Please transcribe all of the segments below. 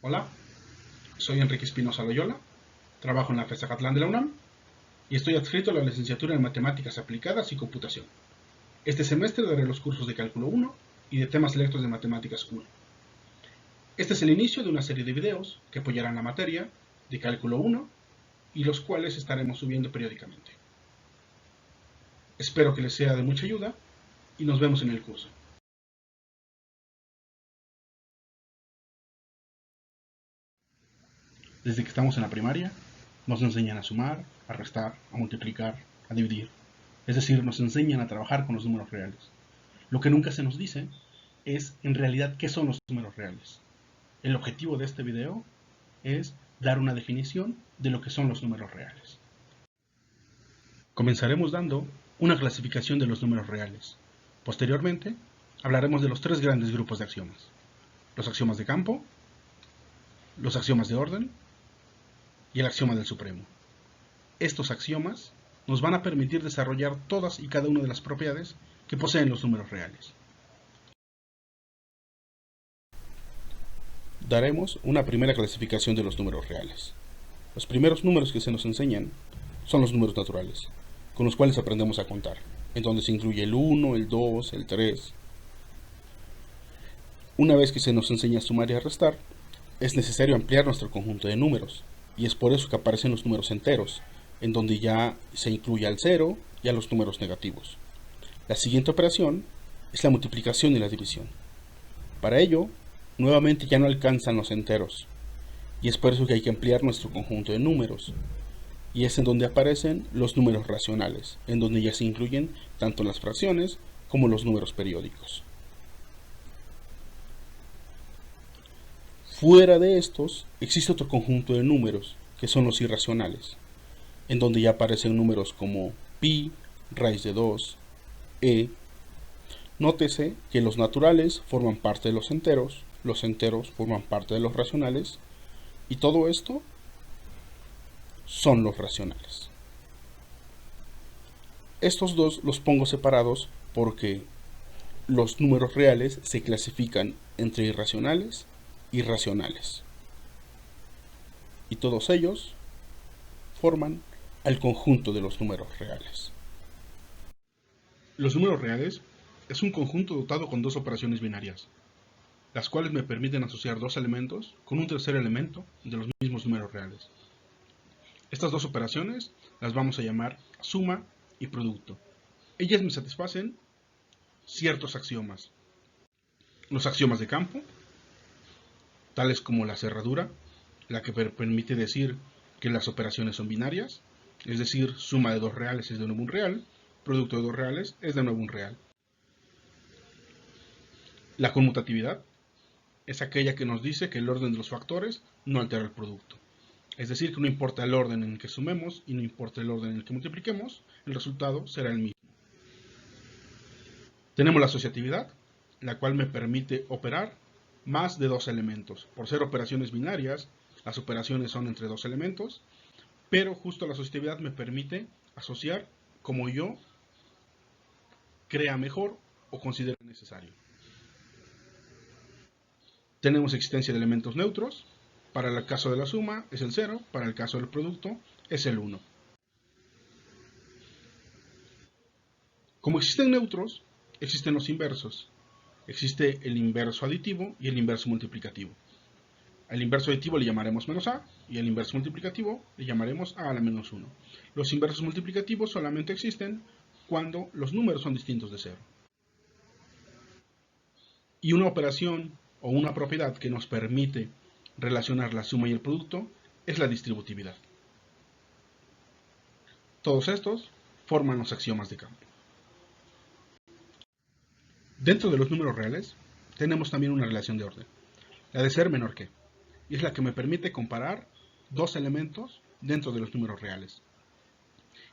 Hola, soy Enrique Espinosa Loyola, trabajo en la FES Acatlán de la UNAM y estoy adscrito a la licenciatura en Matemáticas Aplicadas y Computación. Este semestre daré los cursos de Cálculo 1 y de temas selectos de Matemáticas 1. Este es el inicio de una serie de videos que apoyarán la materia de Cálculo 1 y los cuales estaremos subiendo periódicamente. Espero que les sea de mucha ayuda y nos vemos en el curso. Desde que estamos en la primaria, nos enseñan a sumar, a restar, a multiplicar, a dividir. Es decir, nos enseñan a trabajar con los números reales. Lo que nunca se nos dice es, en realidad, qué son los números reales. El objetivo de este video es dar una definición de lo que son los números reales. Comenzaremos dando una clasificación de los números reales. Posteriormente, hablaremos de los tres grandes grupos de axiomas. Los axiomas de campo, los axiomas de orden y el axioma del supremo. Estos axiomas nos van a permitir desarrollar todas y cada una de las propiedades que poseen los números reales. Daremos una primera clasificación de los números reales. Los primeros números que se nos enseñan son los números naturales, con los cuales aprendemos a contar, en donde se incluye el 1, el 2, el 3. Una vez que se nos enseña a sumar y a restar, es necesario ampliar nuestro conjunto de números, y es por eso que aparecen los números enteros, en donde ya se incluye al 0 y a los números negativos. La siguiente operación es la multiplicación y la división. Para ello, nuevamente ya no alcanzan los enteros, y es por eso que hay que ampliar nuestro conjunto de números, y es en donde aparecen los números racionales, en donde ya se incluyen tanto las fracciones como los números periódicos. Fuera de estos, existe otro conjunto de números, que son los irracionales, en donde ya aparecen números como pi, raíz de 2, Nótese que los naturales forman parte de los enteros forman parte de los racionales, y todo esto son los racionales. Estos dos los pongo separados porque los números reales se clasifican entre irracionales y racionales, y todos ellos forman el conjunto de los números reales. Los números reales es un conjunto dotado con dos operaciones binarias, las cuales me permiten asociar dos elementos con un tercer elemento de los mismos números reales. Estas dos operaciones las vamos a llamar suma y producto. Ellas me satisfacen ciertos axiomas. Los axiomas de campo, tales como la cerradura, la que permite decir que las operaciones son binarias, es decir, suma de dos reales es de nuevo un real, producto de dos reales es de nuevo un real. La conmutatividad es aquella que nos dice que el orden de los factores no altera el producto. Es decir, que no importa el orden en el que sumemos y no importa el orden en el que multipliquemos, el resultado será el mismo. Tenemos la asociatividad, la cual me permite operar más de dos elementos. Por ser operaciones binarias, las operaciones son entre dos elementos, pero justo la asociatividad me permite asociar como yo crea mejor o considere necesario. Tenemos existencia de elementos neutros. Para el caso de la suma es el 0, para el caso del producto es el 1. Como existen neutros, existen los inversos. Existe el inverso aditivo y el inverso multiplicativo. Al inverso aditivo le llamaremos menos a y al inverso multiplicativo le llamaremos a la menos 1. Los inversos multiplicativos solamente existen cuando los números son distintos de 0. Y una operación o una propiedad que nos permite relacionar la suma y el producto es la distributividad. Todos estos forman los axiomas de campo. Dentro de los números reales tenemos también una relación de orden, la de ser menor que, y es la que me permite comparar dos elementos dentro de los números reales.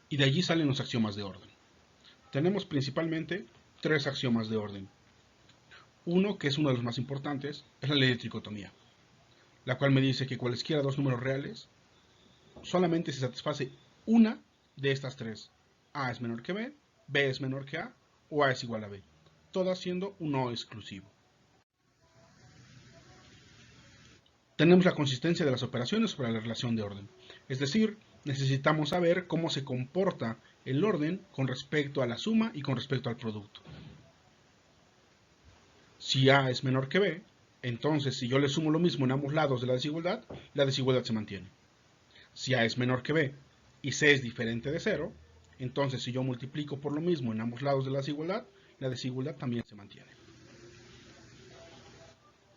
Y de allí salen los axiomas de orden. Tenemos principalmente tres axiomas de orden. Uno, que es uno de los más importantes, es la ley de tricotomía, la cual me dice que cualesquiera dos números reales solamente se satisface una de estas tres. A es menor que B es menor que A o A es igual a B, todas siendo un no exclusivo. Tenemos la consistencia de las operaciones sobre la relación de orden. Es decir, necesitamos saber cómo se comporta el orden con respecto a la suma y con respecto al producto. Si A es menor que B, entonces si yo le sumo lo mismo en ambos lados de la desigualdad se mantiene. Si A es menor que B y C es diferente de 0, entonces si yo multiplico por lo mismo en ambos lados de la desigualdad también se mantiene.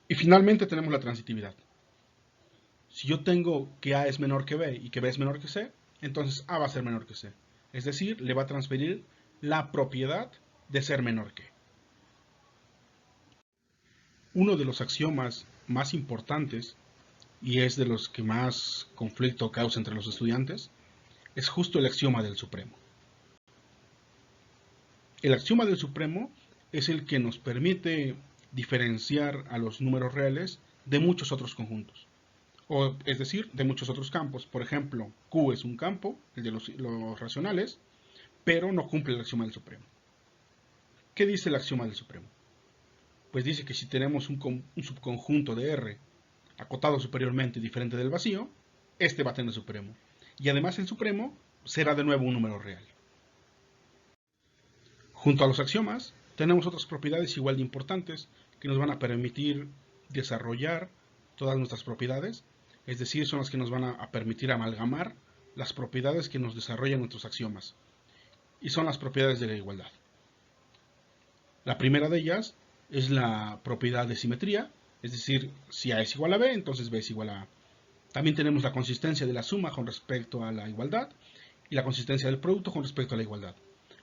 Y finalmente tenemos la transitividad. Si yo tengo que A es menor que B y que B es menor que C, entonces A va a ser menor que C. Es decir, le va a transferir la propiedad de ser menor que. Uno de los axiomas más importantes, y es de los que más conflicto causa entre los estudiantes, es justo el axioma del supremo. El axioma del supremo es el que nos permite diferenciar a los números reales de muchos otros conjuntos. Es decir, de muchos otros campos. Por ejemplo, Q es un campo, el de los racionales, pero no cumple el axioma del supremo. ¿Qué dice el axioma del supremo? Pues dice que si tenemos un subconjunto de R acotado superiormente diferente del vacío, este va a tener supremo. Y además el supremo será de nuevo un número real. Junto a los axiomas, tenemos otras propiedades igual de importantes que nos van a permitir desarrollar todas nuestras propiedades, es decir, son las que nos van a permitir amalgamar las propiedades que nos desarrollan nuestros axiomas, y son las propiedades de la igualdad. La primera de ellas es la propiedad de simetría, es decir, si A es igual a B, entonces B es igual a A. También tenemos la consistencia de la suma con respecto a la igualdad y la consistencia del producto con respecto a la igualdad.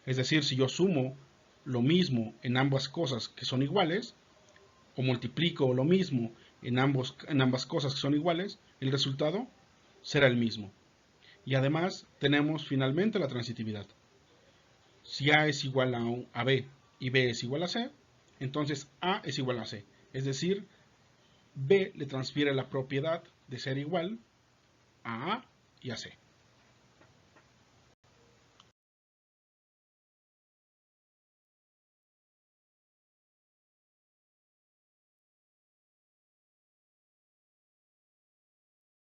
Es decir, si yo sumo lo mismo en ambas cosas que son iguales, o multiplico lo mismo en ambas cosas que son iguales, el resultado será el mismo. Y además tenemos finalmente la transitividad. Si A es igual a B y B es igual a C, entonces A es igual a C. Es decir, B le transfiere la propiedad de ser igual a A y a C.